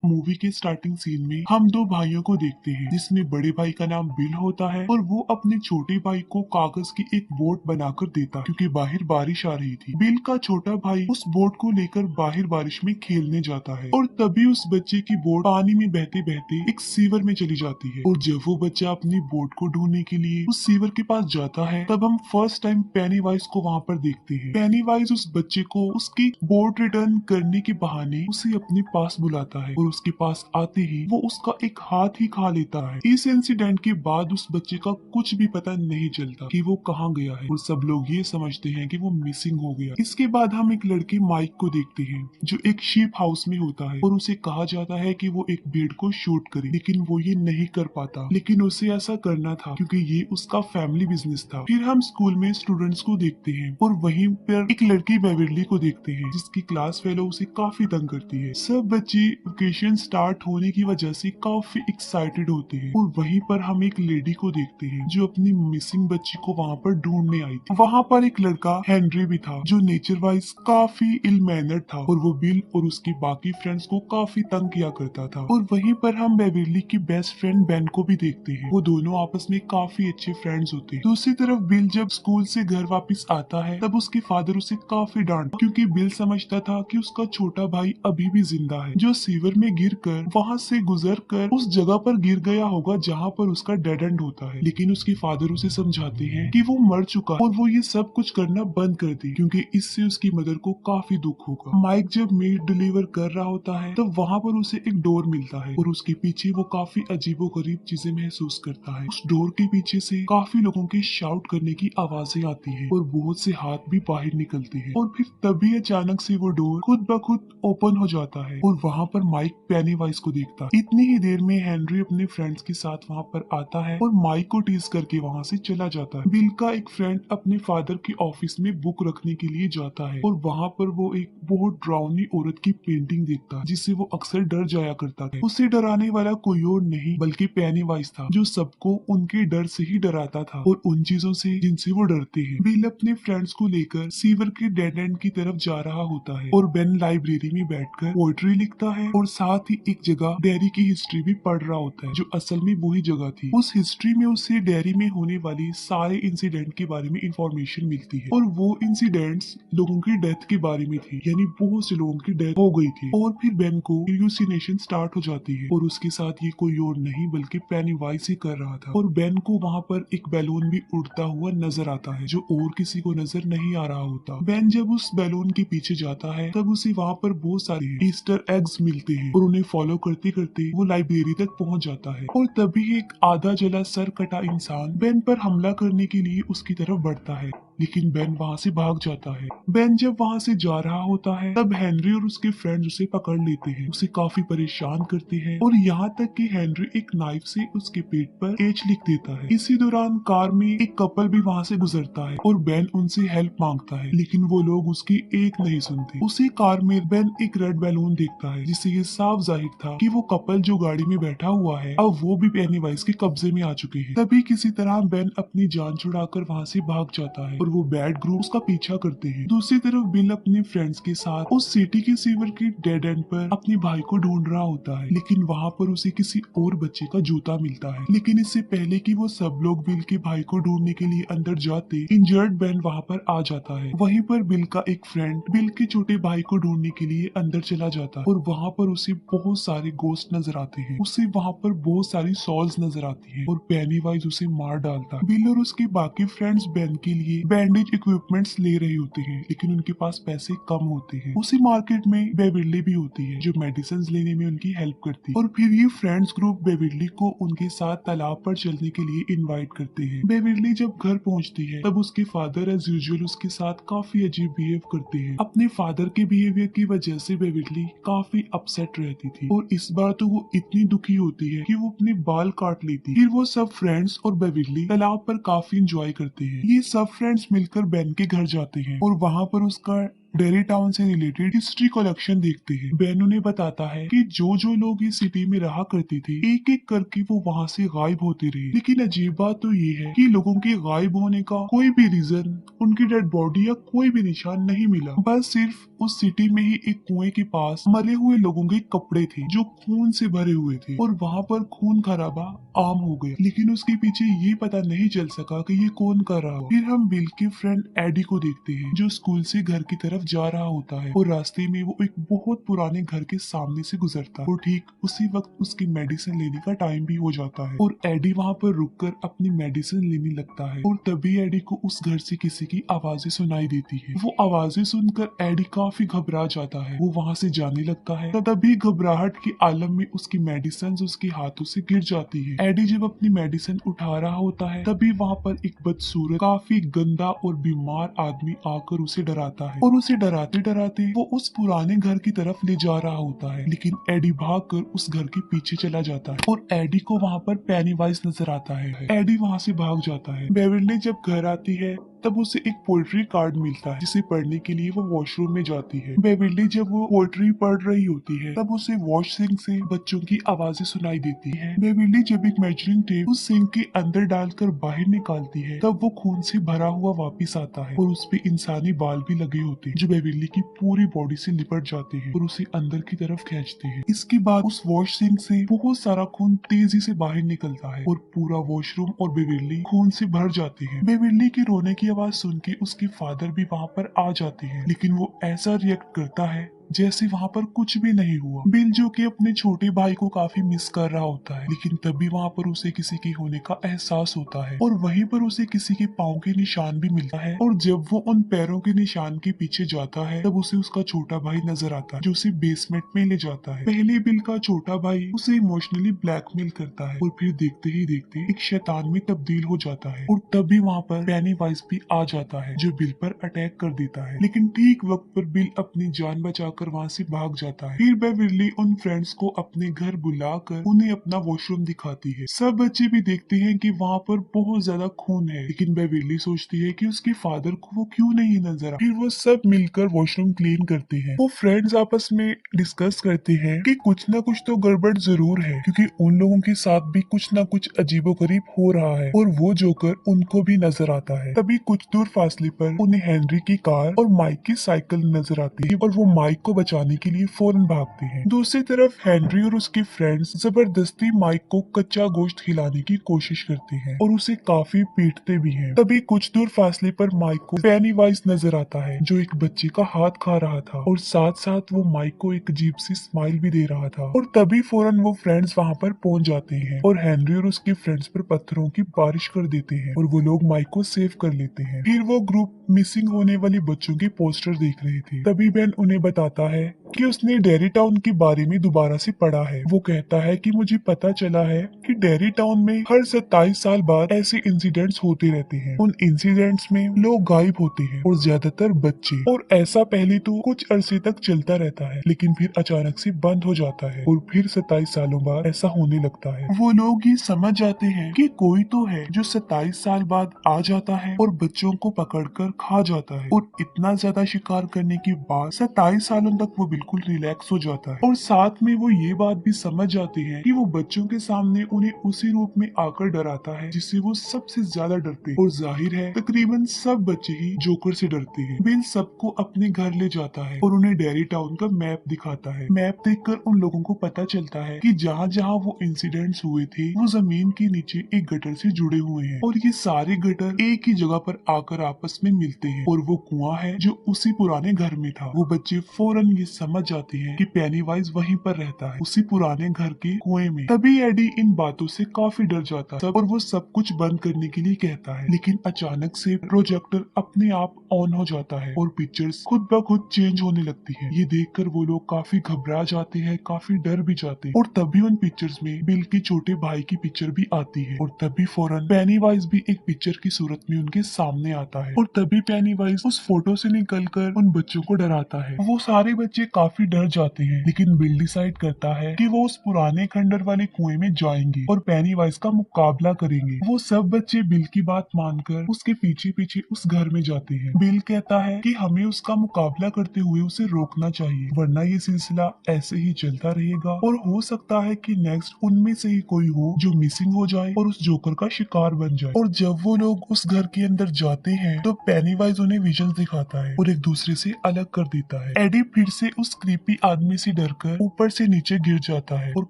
Movie के starting scene में हम दो भाइयों को देखते हैं जिसमें बड़े भाई का नाम बिल होता है और वो अपने छोटे भाई को कागज की एक बोट बनाकर देता है क्योंकि बाहर बारिश आ रही थी। बिल का छोटा भाई उस बोट को लेकर बाहर बारिश में खेलने जाता है और तभी उस बच्चे की बोट पानी में बहते बहते एक सीवर में चली जाती है और जब वो बच्चा अपनी बोट को ढूंढने के लिए उस सीवर के पास जाता है तब हम फर्स्ट टाइम पेनीवाइज को वहाँ पर देखते हैं। पेनीवाइज उस बच्चे को उसकी बोट रिटर्न करने के बहाने उसे अपने पास बुलाता है और उसके पास आते ही वो उसका एक हाथ ही खा लेता है। इस इंसिडेंट के बाद उस बच्चे का कुछ भी पता नहीं चलता कि वो कहाँ गया है और सब लोग ये समझते हैं कि वो मिसिंग हो गया। इसके बाद हम एक लड़के माइक को देखते हैं जो एक शीप हाउस में होता है और उसे कहा जाता है कि वो एक भेड़ को शूट करे, लेकिन वो ये नहीं कर पाता, लेकिन उसे ऐसा करना था क्योंकि ये उसका फैमिली बिजनेस था। फिर हम स्कूल में स्टूडेंट्स को देखते हैं और वहीं पर एक लड़की बेवर्ली को देखते हैं जिसकी क्लास फेलो उसे काफी तंग करती है। सब बच्चे वेकेशन स्टार्ट होने की वजह से काफी एक्साइटेड होते हैं और वहीं पर हम एक लेडी को देखते हैं जो अपनी मिसिंग बच्ची को वहाँ पर ढूंढने आई थी। वहाँ पर एक लड़का हेनरी भी था जो नेचर वाइज काफी इल मैनर्ड था और वो बिल और उसके बाकी फ्रेंड्स को काफी तंग किया करता था। और वहीं पर हम बेवर्ली की बेस्ट फ्रेंड बेन को भी देखते हैं, वो दोनों आपस में काफी अच्छे फ्रेंड्स होते हैं। दूसरी तरफ बिल जब स्कूल से घर वापस आता है तब उसके फादर उसे काफी डांटता क्योंकि बिल समझता था कि उसका छोटा भाई अभी भी जिंदा है जो सीवर में गिरकर वहां से गुजरकर उस जगह पर गिर गया होगा जहां पर उसका डेड एंड होता है। लेकिन उसके फादर उसे समझाते हैं कि वो मर चुका और वो ये सब कुछ करना बंद कर दे क्योंकि इससे उसकी मदर को काफी दुख होगा। माइक जब मीट डिलीवर कर रहा होता है तब वहां पर उसे एक डोर मिलता है और उसके पीछे वो काफी अजीबोगरीब चीजें महसूस करता है। उस डोर के पीछे से काफी लोगों के शाउट करने की आवाजें आती है और बहुत से हाथ भी बाहर निकलते हैं और फिर तभी अचानक से वो डोर खुद ब खुद ओपन हो जाता है और वहाँ पर माइक पेनीवाइज को देखता है। इतनी ही देर में हेनरी अपने फ्रेंड्स के साथ वहाँ पर आता है और माइक को टीज करके वहाँ से चला जाता है। बिल का एक फ्रेंड अपने फादर के ऑफिस में बुक रखने के लिए जाता है और वहाँ पर वो एक बहुत डरावनी औरत की पेंटिंग देखता है जिससे वो अक्सर डर जाया करता है। उसे डराने वाला कोई और नहीं बल्कि पेनीवाइज था जो सबको उनके डर से ही डराता था और उन चीजों से जिनसे वो डरते हैं। बिल अपने फ्रेंड्स को लेकर सीवर के डेड एंड की तरफ जा रहा होता है और बेन लाइब्रेरी में बैठकर पोएट्री लिखता है और साथ ही एक जगह डेयरी की हिस्ट्री भी पढ़ रहा होता है जो असल में वही जगह थी। उस हिस्ट्री में उसे डेयरी में होने वाली सारे इंसिडेंट के बारे में इंफॉर्मेशन मिलती है और वो इंसिडेंट्स लोगों की डेथ के बारे में थी, यानी बहुत से लोगों की डेथ हो गई थी। और फिर बेन को हेलुसिनेशन स्टार्ट हो जाती है और उसके साथ ये कोई और नहीं बल्कि पेनीवाइज ही कर रहा था और बेन को वहाँ पर एक बैलून भी उड़ता हुआ नजर आता है जो और किसी को नजर नहीं आ रहा होता। बेन जब उस बैलून के पीछे जाता है तब उसे वहाँ पर बहुत सारे ईस्टर एग्स मिलते हैं और उन्हें फॉलो करते करते वो लाइब्रेरी तक पहुँच जाता है और तभी एक आधा जला सर कटा इंसान बेन पर हमला करने के लिए उसकी तरफ बढ़ता है, लेकिन बेन वहाँ से भाग जाता है। बेन जब वहाँ से जा रहा होता है तब हेनरी और उसके फ्रेंड्स उसे पकड़ लेते हैं, उसे काफी परेशान करते हैं और यहाँ तक कि हेनरी एक नाइफ से उसके पेट पर एच लिख देता है। इसी दौरान कार में एक कपल भी वहाँ से गुजरता है और बेन उनसे हेल्प मांगता है, लेकिन वो लोग उसकी एक नहीं सुनते। उसी कार में बेन एक रेड बैलून देखता है जिससे ये साफ जाहिर था कि वो कपल जो गाड़ी में बैठा हुआ है अब वो भी पेनीवाइज के कब्जे में आ चुके हैं। तभी किसी तरह बेन अपनी जान छुड़ाकर वहाँ से भाग जाता है और वो बैड ग्रुप उसका पीछा करते हैं। दूसरी तरफ बिल अपने फ्रेंड्स के साथ उस सिटी के सीवर के डेड एंड पर अपने भाई को ढूंढ रहा होता है, लेकिन वहाँ पर उसे किसी और बच्चे का जूता मिलता है। लेकिन इससे पहले कि वो सब लोग बिल के भाई को ढूंढने के लिए अंदर जाते इंजर्ड बेन वहाँ पर आ जाता है। वहीं पर बिल का एक फ्रेंड बिल के छोटे भाई को ढूंढने के लिए अंदर चला जाता है और वहाँ पर उसे बहुत सारे गोस्ट नजर आते हैं। उसे वहाँ पर बहुत सारी सॉल्स नजर आती है और पेनीवाइज उसे मार डालता है। बिल और उसके बाकी फ्रेंड्स बेन के लिए बैंडेज इक्विपमेंट्स ले रहे होते हैं, लेकिन उनके पास पैसे कम होते हैं। उसी मार्केट में बेविरली भी होती है जो मेडिसिन लेने में उनकी हेल्प करती है और फिर ये फ्रेंड्स ग्रुप बेविरली को उनके साथ तालाब पर चलने के लिए इनवाइट करते हैं। बेविरली जब घर पहुंचती है तब उसके फादर एज यूजुअल उसके साथ काफी अजीब बिहेव करते हैं। अपने फादर के बिहेवियर की वजह से बेविरली काफी अपसेट रहती थी और इस बार तो वो इतनी दुखी होती है कि वो अपने बाल काट लेती है। फिर वो सब फ्रेंड्स और बेविरली तालाब पर काफी इंजॉय करते हैं। ये सब फ्रेंड्स मिलकर बेन के घर जाते हैं और वहाँ पर उसका डेरी टाउन से रिलेटेड हिस्ट्री कलेक्शन देखते हैं। बेन उन्हें बताता है कि जो जो लोग इस सिटी में रहा करते थे एक एक करके वो वहाँ से गायब होते रहे। लेकिन अजीब बात तो ये है कि लोगों के गायब होने का कोई भी रीजन, उनकी डेड बॉडी या कोई भी निशान नहीं मिला। बस सिर्फ उस सिटी में ही एक कुएं के पास मरे हुए लोगों के कपड़े थे जो खून से भरे हुए थे और वहाँ पर खून खराबा आम हो गया। लेकिन उसके पीछे ये पता नहीं चल सका कि ये कौन कर रहा हो। फिर हम बिल के फ्रेंड एडी को देखते हैं जो स्कूल से घर की तरफ जा रहा होता है और रास्ते में वो एक बहुत पुराने घर के सामने से गुजरता है और ठीक उसी वक्त उसकी मेडिसिन लेने का टाइम भी हो जाता है और एडी वहाँ पर रुककर अपनी मेडिसिन लेने लगता है। और तभी एडी को उस घर से किसी की आवाजें सुनाई देती है। वो आवाजें सुनकर एडी काफी घबरा जाता है। वो वहाँ से जाने लगता है तभी घबराहट के आलम में उसकी मेडिसिन उसके हाथों से गिर जाती है। एडी जब अपनी मेडिसिन उठा रहा होता है तभी वहाँ पर एक बदसूरत काफी गंदा और बीमार आदमी आकर उसे डराता है और उसे डराते डराते वो उस पुराने घर की तरफ ले जा रहा होता है। लेकिन एडी भागकर उस घर के पीछे चला जाता है और एडी को वहाँ पर पेनीवाइज नजर आता है। एडी वहाँ से भाग जाता है। बेवर्ली जब घर आती है तब उसे एक पोएट्री कार्ड मिलता है जिसे पढ़ने के लिए वो वॉशरूम में जाती है। बेवर्ली जब वो पोएट्री पढ़ रही होती है तब उसे वॉश सिंक से बच्चों की आवाजें सुनाई देती है। बेवर्ली जब एक मेजरिंग टेप उस सिंक के अंदर डालकर बाहर निकालती है तब वो खून से भरा हुआ वापिस आता है और उस पे इंसानी बाल भी लगे होते हैं जो बेवर्ली की पूरी बॉडी से लिपट जाते हैं और उसे अंदर की तरफ खींचते हैं। इसके बाद उस वॉश सिंक से बहुत सारा खून तेजी से बाहर निकलता है और पूरा वॉशरूम और बेवर्ली खून से भर जाते हैं। बेवर्ली के रोने की आवाज सुन के उसके फादर भी वहाँ पर आ जाते हैं लेकिन वो ऐसा रिएक्ट करता है जैसे वहाँ पर कुछ भी नहीं हुआ। बिल जो कि अपने छोटे भाई को काफी मिस कर रहा होता है लेकिन तभी वहाँ पर उसे किसी के होने का एहसास होता है और वहीं पर उसे किसी के पाँव के निशान भी मिलता है और जब वो उन पैरों के निशान के पीछे जाता है तब उसे उसका छोटा भाई नजर आता है जो उसे बेसमेंट में ले जाता है। पहले बिल का छोटा भाई उसे इमोशनली ब्लैकमेल करता है और फिर देखते ही देखते एक शैतान में तब्दील हो जाता है और तभी वहाँ पर पेनीवाइज भी आ जाता है जो बिल पर अटैक कर देता है। लेकिन ठीक वक्त पर बिल अपनी जान बचा कर वहाँ से भाग जाता है। फिर बेवर्ली उन फ्रेंड्स को अपने घर बुलाकर उन्हें अपना वॉशरूम दिखाती है। सब बच्चे भी देखते हैं कि वहाँ पर बहुत ज्यादा खून है लेकिन बेवर्ली सोचती है कि उसके फादर को वो क्यों नहीं नजर आ। फिर वो सब मिलकर वॉशरूम क्लीन करते हैं। वो फ्रेंड्स आपस में डिस्कस करते हैं कि कुछ ना कुछ तो गड़बड़ जरूर है क्योंकि उन लोगों के साथ भी कुछ ना कुछ अजीबोगरीब हो रहा है और वो जोकर उनको भी नजर आता है। तभी कुछ दूर फासले पर उन्हें हेनरी की कार और माइक की साइकिल नजर आती है और वो माइक को बचाने के लिए फौरन भागते हैं। दूसरी तरफ हेनरी और उसके फ्रेंड्स जबरदस्ती माइक को कच्चा गोश्त खिलाने की कोशिश करते हैं और उसे काफी पीटते भी हैं। तभी कुछ दूर फासले पर माइक को पेनीवाइज नजर आता है जो एक बच्चे का हाथ खा रहा था और साथ साथ वो माइक को एक अजीब सी स्माइल भी दे रहा था और तभी फौरन वो फ्रेंड्स वहाँ पर पहुंच जाते हैं और हेनरी और उसके फ्रेंड्स पर पत्थरों की बारिश कर देते हैं और वो लोग माइक को सेव कर लेते हैं। फिर वो ग्रुप मिसिंग होने वाले बच्चों के पोस्टर देख रहे थे। तभी बेन उन्हें बताता है कि उसने डेरी टाउन के बारे में दोबारा से पढ़ा है। वो कहता है कि मुझे पता चला है कि डेरी टाउन में हर 27 साल बाद ऐसे इंसिडेंट्स होते रहते हैं। उन इंसिडेंट्स में लोग गायब होते हैं और ज्यादातर बच्चे, और ऐसा पहले तो कुछ अरसे तक चलता रहता है लेकिन फिर अचानक से बंद हो जाता है और फिर 27 सालों बाद ऐसा होने लगता है। वो लोग ये समझ जाते हैं कि कोई तो है जो 27 साल बाद आ जाता है और बच्चों को पकड़कर खा जाता है और इतना ज्यादा शिकार करने के बाद 27 सालों तक वो बिल्कुल रिलैक्स हो जाता है और साथ में वो ये बात भी समझ जाते हैं कि वो बच्चों के सामने उन्हें उसी रूप में आकर डराता है जिससे वो सबसे ज्यादा डरते हैं और जाहिर है तकरीबन सब बच्चे ही जोकर से डरते हैं। बिल सबको अपने घर ले जाता है और उन्हें डेरी टाउन का मैप दिखाता है। मैप देखकर उन लोगों को पता चलता है कि जहाँ जहाँ वो इंसिडेंट्स हुए थे वो जमीन के नीचे एक गटर से जुड़े हुए हैं और ये सारे गटर एक ही जगह पर आकर आपस में मिलते हैं और वो कुआं है जो उसी पुराने घर में था। वो बच्चे फौरन ये समझ जाते हैं कि पेनीवाइज वहीं पर रहता है उसी पुराने घर के कुएं में। तभी एडी इन बातों से काफी डर जाता है और वो सब कुछ बंद करने के लिए कहता है लेकिन अचानक से प्रोजेक्टर अपने आप ऑन हो जाता है और पिक्चर्स खुद ब खुद चेंज होने लगती है। ये देखकर वो लोग काफी घबरा जाते हैं, काफी डर भी जाते हैं और तभी उन पिक्चर्स में बिल के छोटे भाई की पिक्चर भी आती है और तभी फौरन पेनीवाइज भी एक पिक्चर की सूरत में उनके सामने आता है और तभी पेनीवाइज उस फोटो से निकलकर उन बच्चों को डराता है। वो सारे बच्चे काफी डर जाते हैं, लेकिन बिल डिसाइड करता है कि वो उस पुराने खंडर वाले कुएं में जाएंगे और पेनीवाइज का मुकाबला करेंगे। वो सब बच्चे बिल की बात मानकर उसके पीछे पीछे उस घर में जाते हैं। बिल कहता है कि हमें उसका मुकाबला करते हुए उसे रोकना चाहिए, वरना ये सिलसिला ऐसे ही चलता रहेगा और हो सकता है कि नेक्स्ट उनमें से ही कोई हो जो मिसिंग हो जाए और उस जोकर का शिकार बन जाए। और जब वो लोग उस घर के अंदर जाते हैं तो पेनीवाइज उन्हें विजन दिखाता है और एक दूसरे से अलग कर देता है। एडी फिर से उस क्रीपी आदमी से डरकर ऊपर से नीचे गिर जाता है और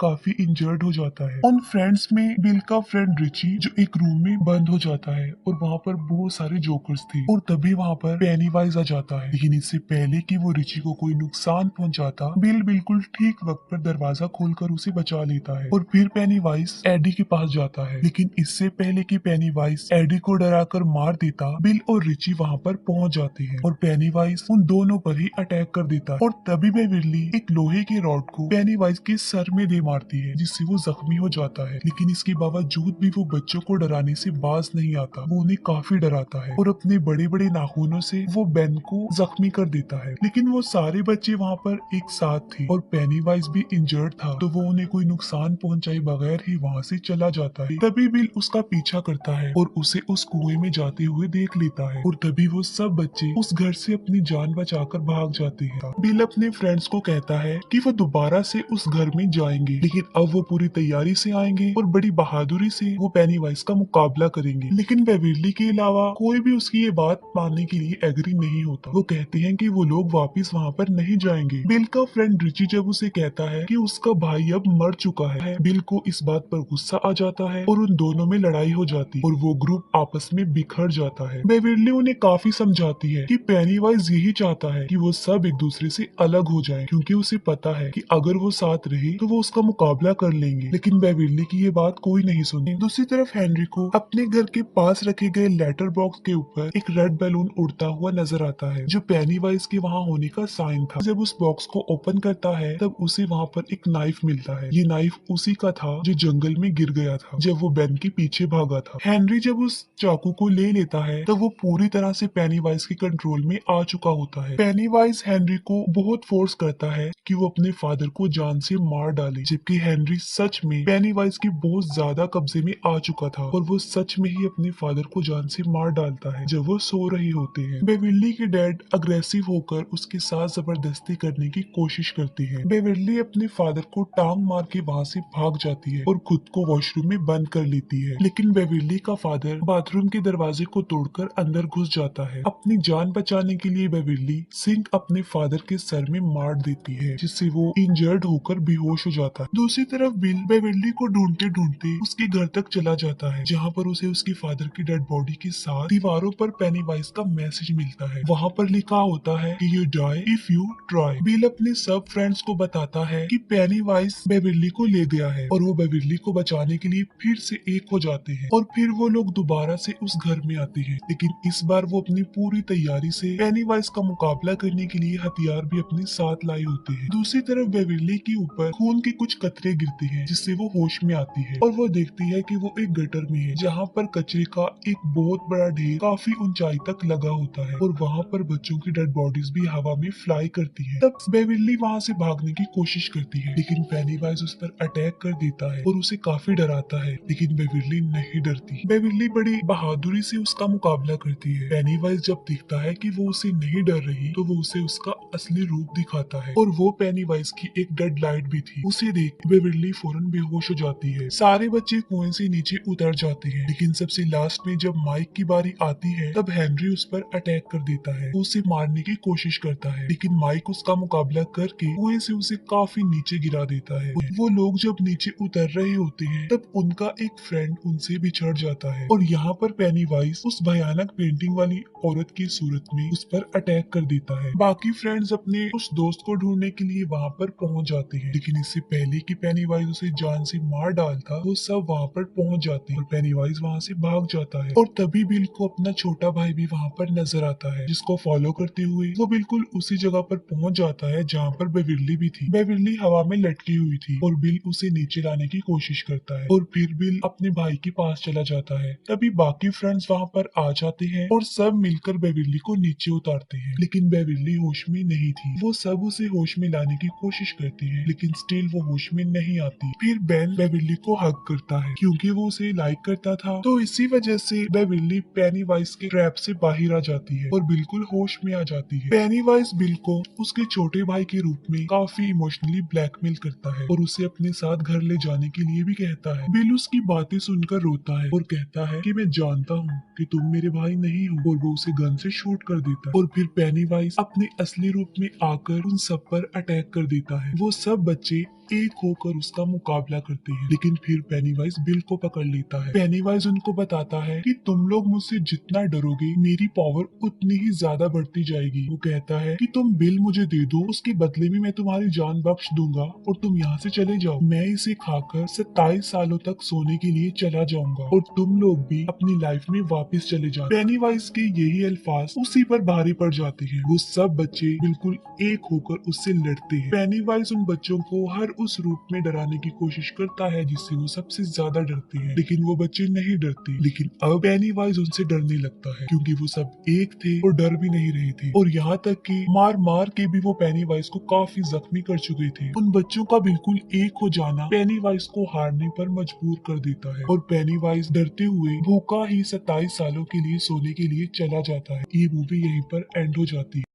काफी इंजर्ड हो जाता है। उन फ्रेंड्स में बिल का फ्रेंड रिची जो एक रूम में बंद हो जाता है और वहाँ पर बहुत सारे जोकर्स थे और तभी वहाँ पर पेनीवाइज आ जाता है। लेकिन इससे पहले कि वो रिची को कोई नुकसान पहुंचाता, बिल बिल्कुल ठीक वक्त पर दरवाजा खोलकर उसे बचा लेता है और फिर पेनीवाइज एडी के पास जाता है। लेकिन इससे पहले कि पेनीवाइज एडी को डराकर मार देता, बिल और रिची वहाँ पर पहुंच जाते हैं और पेनीवाइज उन दोनों पर ही अटैक कर देता है और तभी बेविरली एक लोहे के रॉड को पेनीवाइज के सर में दे मारती है, जिससे वो जख्मी हो जाता है। लेकिन इसके बावजूद भी वो बच्चों को डराने से बाज नहीं आता। वो उन्हें काफी डराता है और अपने बड़े बड़े नाखूनों से वो बेन को जख्मी कर देता है। लेकिन वो सारे बच्चे वहाँ पर एक साथ थे और पेनीवाइज भी इंजर्ड था, तो वो उन्हें कोई नुकसान पहुंचाए बगैर ही वहाँ से चला जाता है। तभी बिल उसका पीछा करता है और उसे उस कुएं में जाते हुए देख लेता है और तभी वो सब बच्चे उस घर से अपनी जान बचाकर भाग जाते हैं। बिल अपने फ्रेंड्स को कहता है कि वो दोबारा से उस घर में जाएंगे, लेकिन अब वो पूरी तैयारी से आएंगे और बड़ी बहादुरी से वो पेनीवाइज का मुकाबला करेंगे। लेकिन बेविरली के अलावा कोई भी उसकी ये बात मानने के लिए एग्री नहीं होता। वो कहते हैं कि वो लोग वापस वहाँ पर नहीं जाएंगे। बिल का फ्रेंड रिची जब उसे कहता है कि उसका भाई अब मर चुका है, बिल को इस बात पर गुस्सा आ जाता है और उन दोनों में लड़ाई हो जाती है और वो ग्रुप आपस में बिखर जाता है। बेविरली उन्हें काफी समझाती है कि पेनीवाइज यही चाहता है कि वो सब एक दूसरे से अलग हो जाएं, क्योंकि उसे पता है कि अगर वो साथ रहे तो वो उसका मुकाबला कर लेंगे। लेकिन बेविरली की ये बात कोई नहीं सुनी। दूसरी तरफ हेनरी को अपने घर के पास रखे गए लेटर बॉक्स के ऊपर एक रेड बैलून उड़ता हुआ नजर आता है, जो पेनीवाइज के वहाँ होने का साइन था। जब उस बॉक्स को ओपन करता है तब उसे वहाँ पर एक नाइफ मिलता है। ये नाइफ उसी का था जो जंगल में गिर गया था जब वो बेन के पीछे भागा था। हेनरी जब उस चाकू को ले लेता है तब वो पूरी तरह से पेनीवाइज के कंट्रोल में आ चुका होता है। पेनीवाइज हेनरी को बहुत फोर्स करता है कि वो अपने फादर को जान से मार डाले, जबकि हेनरी सच में पेनीवाइज के बहुत ज्यादा कब्जे में आ चुका था और वो सच में ही अपने फादर को जान से मार डालता है जब वो सो रहे होते हैं। बेविरली के डैड अग्रेसिव होकर उसके साथ जबरदस्ती करने की कोशिश करती है। बेविरली अपने फादर को टांग मार के वहाँ से भाग जाती है और खुद को वॉशरूम में बंद कर लेती है। लेकिन बेविरली का फादर बाथरूम के दरवाजे को तोड़कर अंदर घुस जाता है। अपनी जान बचाने के लिए बेविरली सिंक अपने फादर के सर में मार देती है, जिससे वो इंजर्ड होकर बेहोश हो जाता है। दूसरी तरफ बिल बेविरली को ढूंढते ढूंढते उसके घर तक चला जाता है, जहाँ पर उसे उसके फादर की डेड बॉडी के साथ दीवारों पर पेनीवाइज का मैसेज मिलता है। वहाँ पर लिखा होता है कि you die if you try. Bill अपने सब फ्रेंड्स को बताता है कि पेनीवाइज बेविरली को ले गया है और वो बेविरली को बचाने के लिए फिर से एक हो जाते हैं और फिर वो लोग दोबारा से उस घर में आते हैं। लेकिन इस बार वो अपनी पूरी तैयारी से पेनीवाइज का मुकाबला करने के लिए हथियार भी अपने साथ लाए होते हैं। दूसरी तरफ बेविरली के ऊपर खून के कुछ कतरे गिरते हैं, जिससे वो होश में आती है और वो देखती है कि वो एक गटर में है, जहाँ पर कचरे का एक बहुत बड़ा ढेर काफी ऊंचाई तक लगा होता है और वहाँ पर बच्चों की डेड बॉडीज भी हवा में फ्लाई करती है। तब बेविरली वहाँ से भागने की कोशिश करती है, लेकिन पेनीवाइज उस पर अटैक कर देता है और उसे काफी डराता है। लेकिन बेविरली नहीं डरती। बेविरली बड़ी बहादुरी से उसका मुकाबला करती है। पेनीवाइज जब देखता है कि वो उसे नहीं डर रही तो वो उसे उसका असली रूप दिखाता है और वो पेनीवाइज की एक डेड लाइट भी थी। उसे देख बेविरली फौरन बेहोश हो जाती है। सारे बच्चे कुएं से नीचे उतर जाते हैं, लेकिन सबसे लास्ट में जब माइक की बारी आती है तब हेनरी उस पर अटैक कर देता है। वो उसे मारने की कोशिश करता है, लेकिन माइक उसका मुकाबला करके कुएं से उसे काफी नीचे गिरा देता है। वो लोग जब नीचे उतर रहे होते हैं तब उनका एक फ्रेंड उनसे बिछड़ जाता है और यहाँ पर पेनीवाइज उस भयानक पेंटिंग वाली औरत की सूरत में उस पर अटैक कर देता है। बाकी फ्रेंड्स अपने उस दोस्त को ढूंढने के लिए वहाँ पर पहुँच जाते हैं, लेकिन इससे पहले कि पेनीवाइज उसे जान से मार डालता वो सब वहाँ पर पहुँच जाते हैं और पेनीवाइज वहाँ से भाग जाता है। और तभी बिल को अपना छोटा भाई भी वहाँ पर नजर आता है, जिसको फॉलो करते हुए वो बिल्कुल उसी जगह पर पहुँच जाता है जहाँ पर बेविरली भी थी। बेविरली हवा में लटकी हुई थी और बिल उसे नीचे लाने की कोशिश करता है और फिर बिल अपने भाई के पास चला जाता है। तभी बाकी फ्रेंड्स वहाँ पर आ जाते हैं और सब मिलकर बेविरली को नीचे उतारते हैं, लेकिन बेविरली होश में नहीं थी। वो वो सब उसे होश में लाने की कोशिश करते हैं, लेकिन स्टिल वो होश में नहीं आती। फिर बेन बेविली को हक करता है क्योंकि वो उसे लाइक करता था, तो इसी वजह से बेविली पेनीवाइज के ट्रैप से बाहर आ जाती है और बिल्कुल होश में आ जाती है। पेनीवाइज बिल को उसके छोटे भाई के रूप में काफी इमोशनली ब्लैकमेल करता है और उसे अपने साथ घर ले जाने के लिए भी कहता है। बिल उसकी बातें सुनकर रोता है और कहता है कि मैं जानता हूँ कि तुम मेरे भाई नहीं हो, और वो उसे गन से शूट कर देता है। और फिर पेनीवाइज अपने असली रूप में आकर उन सब पर अटैक कर देता है। वो सब बच्चे एक होकर उसका मुकाबला करते हैं, लेकिन फिर पेनीवाइज बिल को पकड़ लेता है। पेनीवाइज उनको बताता है कि तुम लोग मुझसे जितना डरोगे मेरी पावर उतनी ही ज्यादा बढ़ती जाएगी। वो कहता है कि तुम बिल मुझे दे दो, उसके बदले में मैं तुम्हारी जान बख्श दूंगा और तुम यहाँ से चले जाओ। मैं इसे खाकर 27 सालों तक सोने के लिए चला जाऊंगा और तुम लोग भी अपनी लाइफ में वापस चले जाओ। पेनीवाइज के यही अल्फाज उसी पर भारी पड़ जाते हैं। वो सब बच्चे बिल्कुल एक होकर उससे लड़ते हैं। पेनीवाइज उन बच्चों को हर उस रूप में डराने की कोशिश करता है जिससे वो सबसे ज्यादा डरते हैं, लेकिन वो बच्चे नहीं डरते। लेकिन अब पेनीवाइज उनसे डरने लगता है क्योंकि वो सब एक थे और डर भी नहीं रहे थे, और यहाँ तक कि मार मार के भी वो पेनीवाइज को काफी जख्मी कर चुके थे। उन बच्चों का बिल्कुल एक हो जाना पेनीवाइज को हारने पर मजबूर कर देता है और पेनीवाइज डरते हुए भूखा ही 27 सालों के लिए सोने के लिए चला जाता है। ये मूवी यहीं पर एंड हो जाती है।